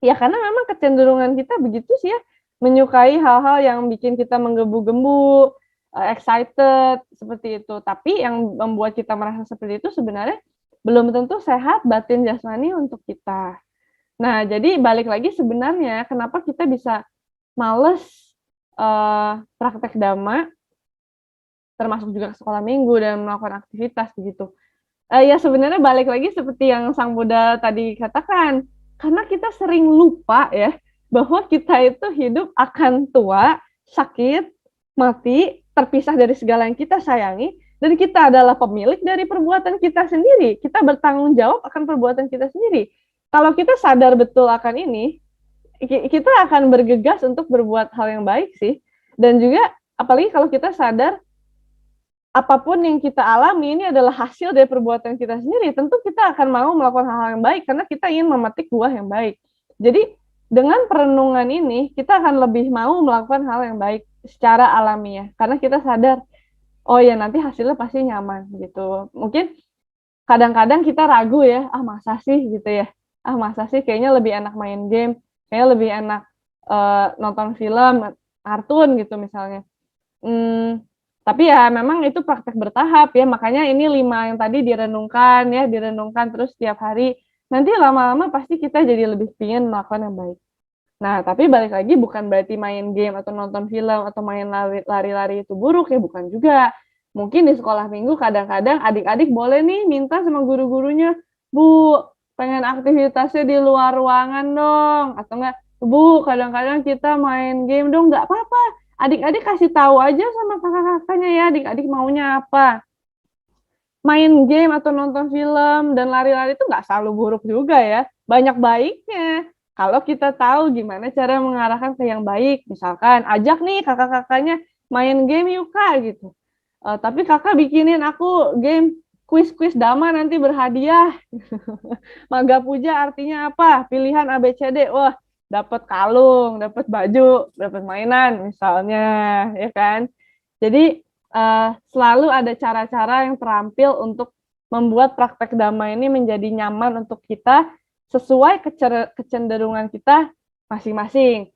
Ya karena memang kecenderungan kita begitu sih ya. Menyukai hal-hal yang bikin kita menggebu-gebu, excited, seperti itu. Tapi yang membuat kita merasa seperti itu sebenarnya belum tentu sehat batin jasmani untuk kita. Nah, jadi balik lagi sebenarnya kenapa kita bisa males praktek dhamma, termasuk juga ke sekolah minggu dan melakukan aktivitas begitu. Ya sebenarnya balik lagi seperti yang Sang Buddha tadi katakan, Karena kita sering lupa ya, bahwa kita itu hidup akan tua, sakit, mati, terpisah dari segala yang kita sayangi, dan kita adalah pemilik dari perbuatan kita sendiri. Kita bertanggung jawab akan perbuatan kita sendiri. Kalau kita sadar betul akan ini, kita akan bergegas untuk berbuat hal yang baik sih. Dan juga apalagi kalau kita sadar apapun yang kita alami ini adalah hasil dari perbuatan kita sendiri, tentu kita akan mau melakukan hal-hal yang baik karena kita ingin memetik buah yang baik. Jadi dengan perenungan ini kita akan lebih mau melakukan hal yang baik secara alamiah karena kita sadar, oh ya nanti hasilnya pasti nyaman gitu. Mungkin kadang-kadang kita ragu ya, masa sih gitu ya, masa sih kayaknya lebih enak main game, kayaknya lebih enak nonton film, kartun gitu misalnya. Tapi ya memang itu praktek bertahap ya, makanya ini 5 yang tadi direnungkan terus setiap hari. Nanti lama-lama pasti kita jadi lebih pingin melakukan yang baik. Nah, tapi balik lagi bukan berarti main game atau nonton film atau main lari-lari itu buruk ya, bukan juga. Mungkin di sekolah minggu kadang-kadang adik-adik boleh nih minta sama guru-gurunya, Bu, pengen aktivitasnya di luar ruangan dong, atau enggak, Bu, kadang-kadang kita main game dong, nggak apa-apa. Adik-adik kasih tahu aja sama kakak-kakaknya ya, adik-adik maunya apa. Main game atau nonton film dan lari-lari itu nggak selalu buruk juga ya. Banyak baiknya. Kalau kita tahu gimana cara mengarahkan ke yang baik. Misalkan, ajak nih kakak-kakaknya main game yuk kak gitu. Tapi kakak bikinin aku game kuis-kuis dama nanti berhadiah. Maga Puja artinya apa? Pilihan ABCD. Wah, dapat kalung, dapat baju, dapat mainan misalnya, ya kan? Jadi selalu ada cara-cara yang terampil untuk membuat praktek dhamma ini menjadi nyaman untuk kita sesuai kecenderungan kita masing-masing.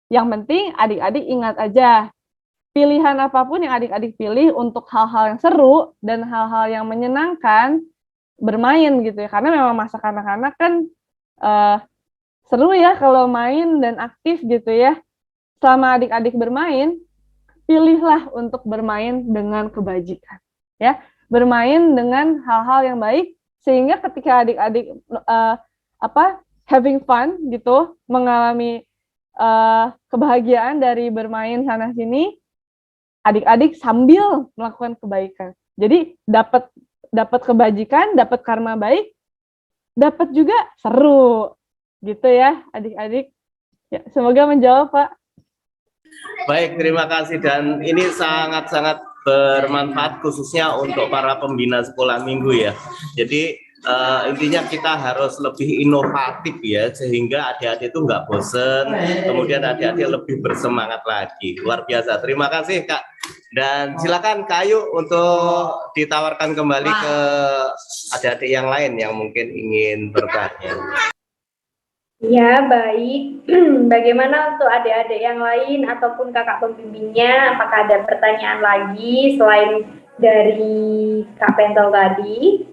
Yang penting adik-adik ingat aja, pilihan apapun yang adik-adik pilih untuk hal-hal yang seru dan hal-hal yang menyenangkan, bermain gitu ya. Karena memang masa kanak-kanak kan seru ya kalau main dan aktif gitu ya. Selama adik-adik bermain, pilihlah untuk bermain dengan kebajikan, ya. Bermain dengan hal-hal yang baik sehingga ketika adik-adik having fun gitu, mengalami kebahagiaan dari bermain sana sini, adik-adik sambil melakukan kebaikan. Jadi dapat kebajikan, dapat karma baik, dapat juga seru. Gitu ya, adik-adik. Ya, semoga menjawab, Pak. Baik, terima kasih, dan ini sangat-sangat bermanfaat khususnya untuk para pembina sekolah minggu ya. Jadi intinya kita harus lebih inovatif ya, sehingga adik-adik itu nggak bosen, kemudian adik-adik lebih bersemangat lagi. Luar biasa, terima kasih Kak. Dan silakan Kak Ayu untuk ditawarkan kembali ke adik-adik yang lain yang mungkin ingin bertanya. Ya, baik. Bagaimana untuk adik-adik yang lain ataupun kakak pembimbingnya? Apakah ada pertanyaan lagi selain dari Kak Pentel tadi?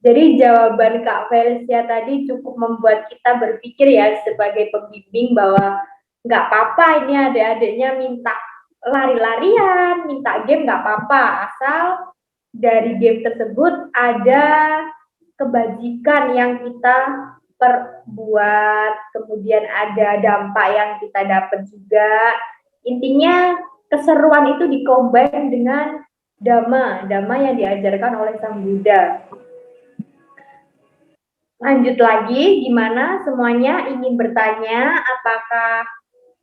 Jadi jawaban Kak Felicia tadi cukup membuat kita berpikir ya sebagai pembimbing bahwa nggak apa-apa ini adik-adiknya minta lari-larian, minta game nggak apa-apa, asal dari game tersebut ada kebajikan yang kita perbuat, kemudian ada dampak yang kita dapat juga. Intinya keseruan itu dikombin dengan dhamma yang diajarkan oleh Sang Buddha. Lanjut lagi, gimana semuanya ingin bertanya, apakah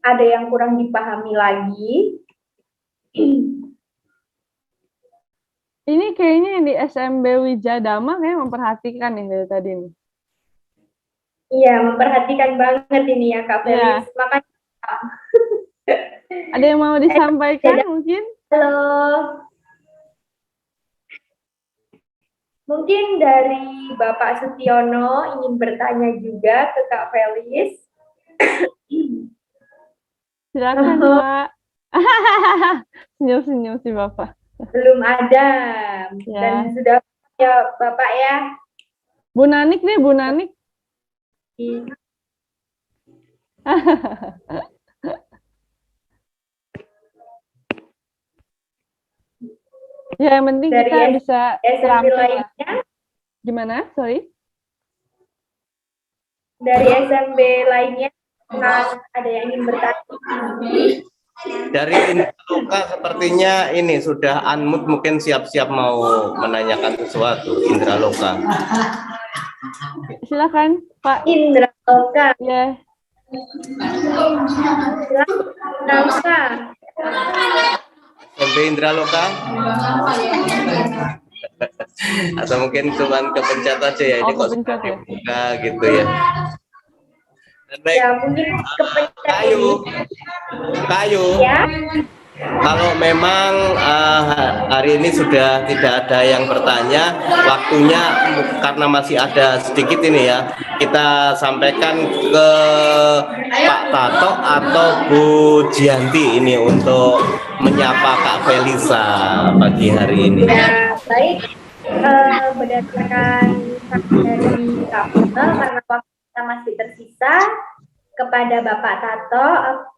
ada yang kurang dipahami lagi? Ini kayaknya di SMB Wijadama kayak memperhatikan nih dari tadi nih. Iya, memperhatikan banget ini ya Kak Felis. Ya. Makanya ada yang mau disampaikan mungkin? Halo. Mungkin dari Bapak Sutiono ingin bertanya juga ke Kak Felis. Silakan, Pak. Senyum-senyum si Bapak. Belum ada. Ya. Dan sudah ya Bapak ya. Bu Nanik nih, Bu Nanik. Ya, yang penting dari kita bisa terampil. Lainnya. Gimana? Sorry. dari SMP lainnya ada yang ingin bertanya? Dari Indraloka sepertinya ini sudah unmute, mungkin siap-siap mau menanyakan sesuatu. Indraloka. Silakan Pak. Indraloka. Ya. Indraloka. SMP Indraloka. Atau mungkin cuman kepencet aja ya, ini kok sudah dibuka gitu ya. Baik. Ya mungkin kepencet Kayu. ya. Kalau memang hari ini sudah tidak ada yang bertanya, waktunya karena masih ada sedikit ini ya, kita sampaikan ke Pak Tato atau Bu Gianti ini untuk menyapa Kak Felisa pagi hari ini. Ya, baik. Berdasarkan dari Kak Felisa, karena waktu kita masih tersisa, kepada Bapak Tato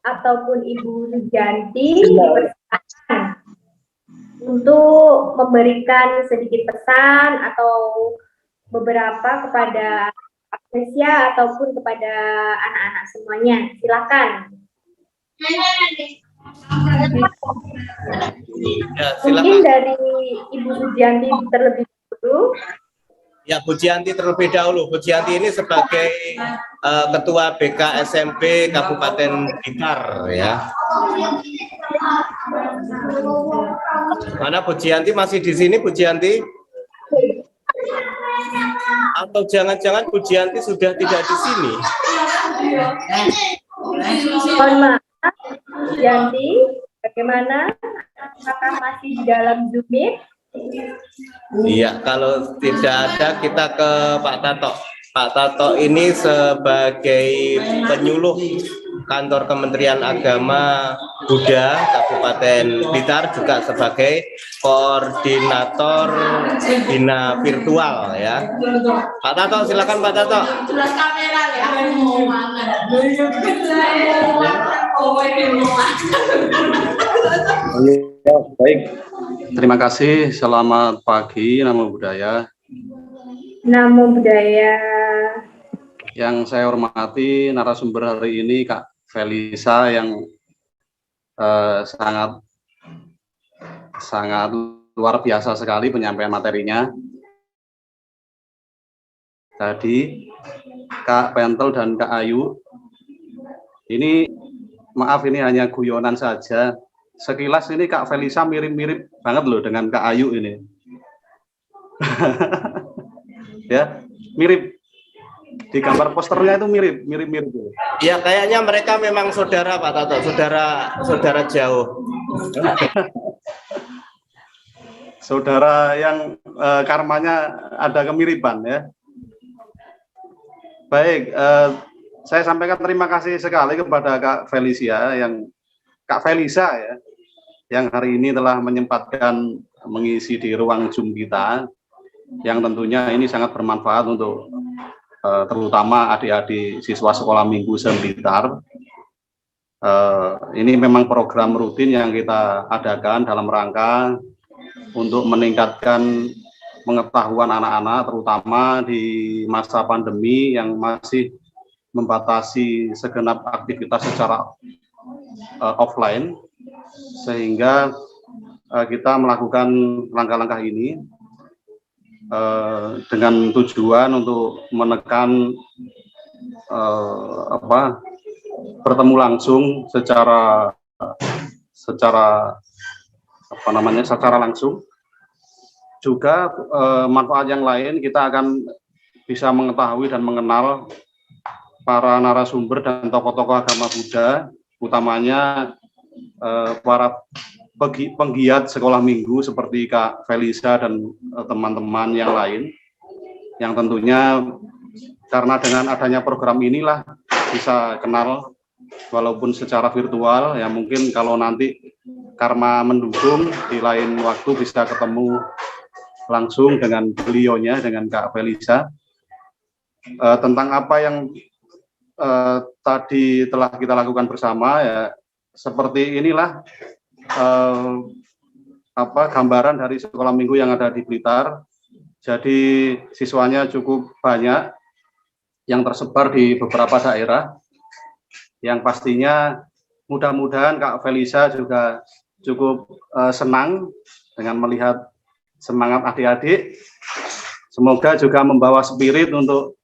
ataupun Ibu Gianti untuk memberikan sedikit pesan atau beberapa kepada Felisa ataupun kepada anak-anak semuanya. Silakan. Ya, silakan. Mungkin dari Ibu Gianti terlebih dahulu. Ya, Bu Gianti terlebih dahulu. Bu Gianti ini sebagai Ketua BK SMP Kabupaten Blitar ya. Mana Bu Gianti, masih di sini Bu Gianti? Atau jangan-jangan Bu Gianti sudah tidak di sini? Mohon maaf, Bu Gianti, bagaimana? Apakah masih di dalam Zoom Meet? Iya, kalau tidak ada kita ke Pak Tato. Pak Tato ini sebagai penyuluh kantor Kementerian Agama Buddha Kabupaten Blitar, juga sebagai koordinator bina virtual ya. Pak Tato, silakan Pak Tato. Ya, baik. Terima kasih. Selamat pagi. Namo Buddhaya. Namo Buddhaya. Yang saya hormati narasumber hari ini Kak Felisa yang sangat luar biasa sekali penyampaian materinya. Tadi Kak Pentel dan Kak Ayu. Ini maaf, ini hanya guyonan saja. Sekilas ini Kak Felisa mirip-mirip banget loh dengan Kak Ayu ini. Ya, mirip. Di gambar posternya itu mirip-mirip. Ya, kayaknya mereka memang saudara Pak Tato, saudara jauh. Saudara yang karmanya ada kemiripan ya. Baik, saya sampaikan terima kasih sekali kepada Kak Felisa ya, yang hari ini telah menyempatkan mengisi di ruang Zoom kita, yang tentunya ini sangat bermanfaat untuk terutama adik-adik siswa sekolah minggu Blitar. Ini memang program rutin yang kita adakan dalam rangka untuk meningkatkan pengetahuan anak-anak, terutama di masa pandemi yang masih membatasi segenap aktivitas secara offline, sehingga kita melakukan langkah-langkah ini dengan tujuan untuk menekan bertemu langsung secara langsung. Juga manfaat yang lain, kita akan bisa mengetahui dan mengenal para narasumber dan tokoh-tokoh agama Buddha, utamanya para penggiat sekolah minggu seperti Kak Felisa dan teman-teman yang lain, yang tentunya karena dengan adanya program inilah bisa kenal walaupun secara virtual ya. Mungkin kalau nanti karma mendukung, di lain waktu bisa ketemu langsung dengan beliaunya, dengan Kak Felisa, tentang apa yang tadi telah kita lakukan bersama ya. Seperti inilah gambaran dari sekolah minggu yang ada di Blitar. Jadi siswanya cukup banyak, yang tersebar di beberapa daerah, yang pastinya mudah-mudahan Kak Felisa juga cukup senang dengan melihat semangat adik-adik. Semoga juga membawa spirit untuk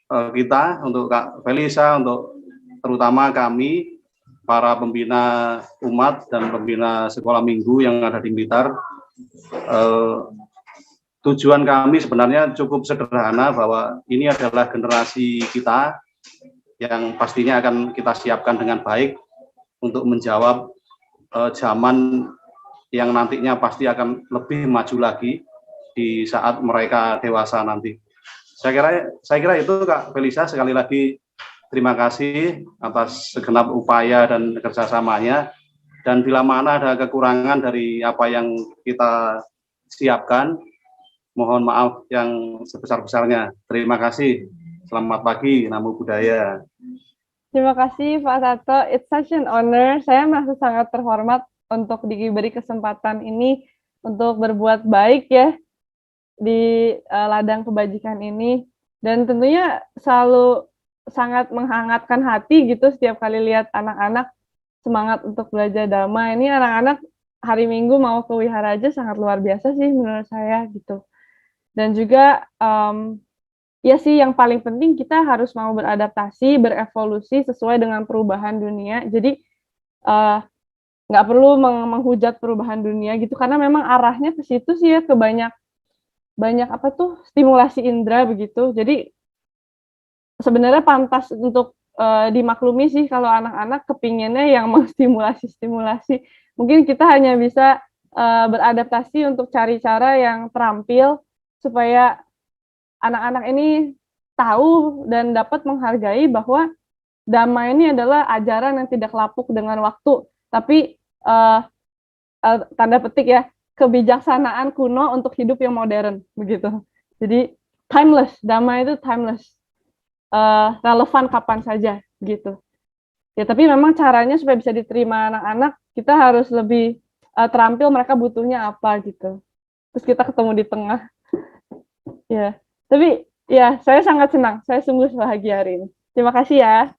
kita, untuk Kak Felisa, untuk terutama kami, para pembina umat dan pembina sekolah minggu yang ada di Blitar. Tujuan kami sebenarnya cukup sederhana, bahwa ini adalah generasi kita yang pastinya akan kita siapkan dengan baik untuk menjawab zaman yang nantinya pasti akan lebih maju lagi di saat mereka dewasa nanti. Saya kira itu Kak Felisa. Sekali lagi terima kasih atas segenap upaya dan kerjasamanya, dan bila mana ada kekurangan dari apa yang kita siapkan, mohon maaf yang sebesar-besarnya. Terima kasih. Selamat pagi, Namo Buddhaya. Terima kasih Pak Tato. It's such an honor. Saya merasa sangat terhormat untuk diberi kesempatan ini untuk berbuat baik ya di ladang kebajikan ini. Dan tentunya selalu sangat menghangatkan hati gitu setiap kali lihat anak-anak semangat untuk belajar Dhamma. Ini anak-anak hari Minggu mau ke wihara aja sangat luar biasa sih menurut saya gitu. Dan juga ya sih yang paling penting kita harus mau beradaptasi, berevolusi sesuai dengan perubahan dunia. Jadi nggak perlu menghujat perubahan dunia gitu, karena memang arahnya ke situ sih ya, ke banyak apa tuh stimulasi indera begitu. Jadi sebenarnya pantas untuk dimaklumi sih kalau anak-anak kepinginnya yang menstimulasi. Mungkin kita hanya bisa beradaptasi untuk cari cara yang terampil supaya anak-anak ini tahu dan dapat menghargai bahwa Dhamma ini adalah ajaran yang tidak lapuk dengan waktu, tapi tanda petik ya, kebijaksanaan kuno untuk hidup yang modern begitu. Jadi timeless, Dhamma itu timeless, relevan kapan saja gitu. Ya tapi memang caranya supaya bisa diterima anak-anak, kita harus lebih terampil mereka butuhnya apa gitu. Terus kita ketemu di tengah. Ya, tapi ya saya sangat senang, saya sungguh bahagia hari ini. Terima kasih ya.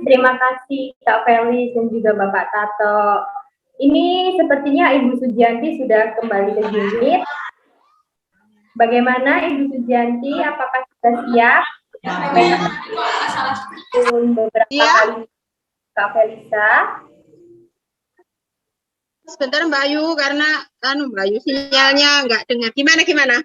Terima kasih Kak Felis dan juga Bapak Tato. Ini sepertinya Ibu Sujianti sudah kembali ke unit. Bagaimana Ibu Sujianti? Apakah sudah siap? Beberapa kali Kak Felisa. Sebentar Mbak Ayu, karena Mbak Ayu sinyalnya nggak dengar. Gimana?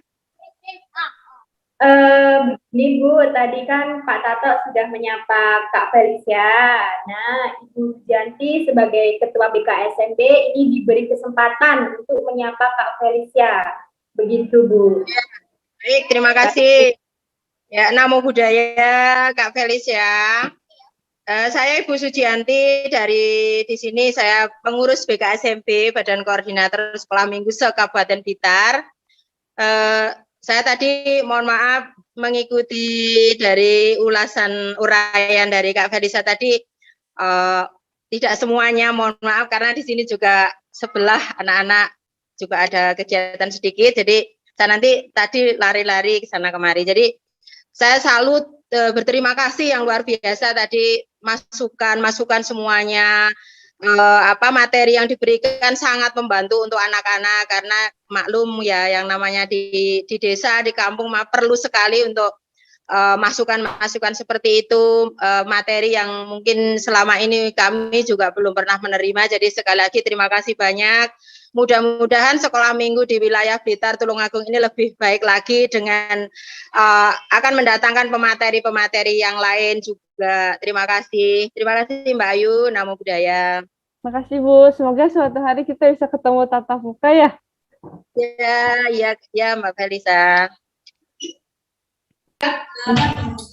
Begini Bu, tadi kan Pak Tato sudah menyapa Kak Felicia. Nah, Ibu Janti sebagai Ketua BKSMB ini diberi kesempatan untuk menyapa Kak Felicia. Begitu Bu. Ya, baik, terima kasih. Ya, Namo Buddhaya Kak Felicia. Saya Ibu Sujianti dari di sini, saya pengurus BKSMB Badan Koordinator Sekolah Minggu se-Kabupaten Blitar. Saya tadi mohon maaf mengikuti dari uraian dari Kak Felisa tadi, tidak semuanya, mohon maaf karena di sini juga sebelah anak-anak juga ada kegiatan sedikit, jadi saya nanti tadi lari-lari ke sana kemari. Jadi saya salut, berterima kasih yang luar biasa tadi masukan semuanya. Materi yang diberikan sangat membantu untuk anak-anak, karena maklum ya yang namanya di desa, di kampung perlu sekali untuk masukan-masukan seperti itu, materi yang mungkin selama ini kami juga belum pernah menerima. Jadi sekali lagi terima kasih banyak. Mudah-mudahan sekolah minggu di wilayah Blitar Tulungagung ini lebih baik lagi dengan akan mendatangkan pemateri-pemateri yang lain juga. Terima kasih Mbak Ayu. Namo Buddhaya. Terima kasih Bu. Semoga suatu hari kita bisa ketemu tatap muka ya. Ya Mbak Felisa.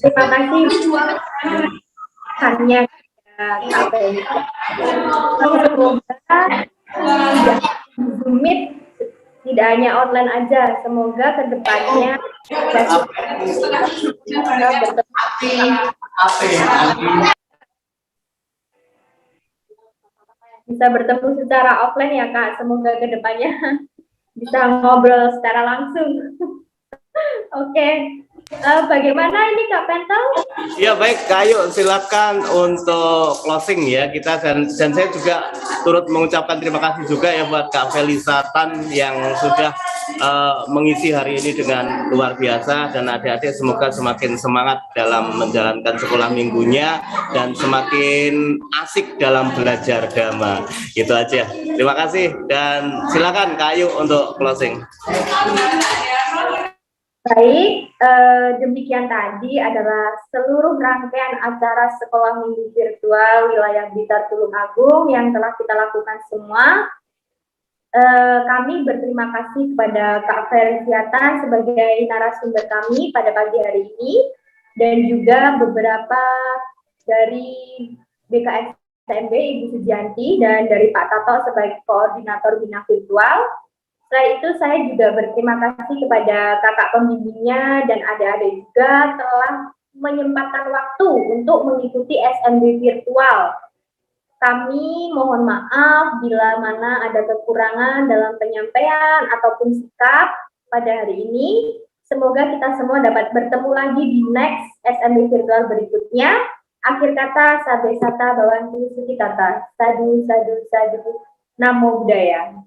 Terima kasih. Hanya apa ini? Semoga Meet tidak hanya online aja, semoga kedepannya bisa bertemu secara offline ya Kak, semoga kedepannya bisa ngobrol secara langsung. Oke. Bagaimana ini Kak Pentel? Ya baik, Kayu silakan untuk closing ya kita dan saya juga turut mengucapkan terima kasih juga ya buat Kak Felisa Tan yang sudah mengisi hari ini dengan luar biasa, dan adik-adik semoga semakin semangat dalam menjalankan sekolah minggunya dan semakin asik dalam belajar Dhamma. Gitu aja. Terima kasih dan silakan Kayu untuk closing. Baik, demikian tadi adalah seluruh rangkaian acara sekolah minggu virtual wilayah Blitar Tulungagung yang telah kita lakukan semua. Kami berterima kasih kepada Kak Felisiata sebagai narasumber kami pada pagi hari ini, dan juga beberapa dari BKSMB Ibu Sujianti dan dari Pak Tato sebagai koordinator bina virtual. Setelah itu saya juga berterima kasih kepada kakak pembimbingnya dan adik-adik juga telah menyempatkan waktu untuk mengikuti SMB virtual. Kami mohon maaf bila mana ada kekurangan dalam penyampaian ataupun sikap pada hari ini. Semoga kita semua dapat bertemu lagi di next SMB virtual berikutnya. Akhir kata, sabe sata bawantu suki tata. Sadu, sadu, sadu. Namo Buddhaya.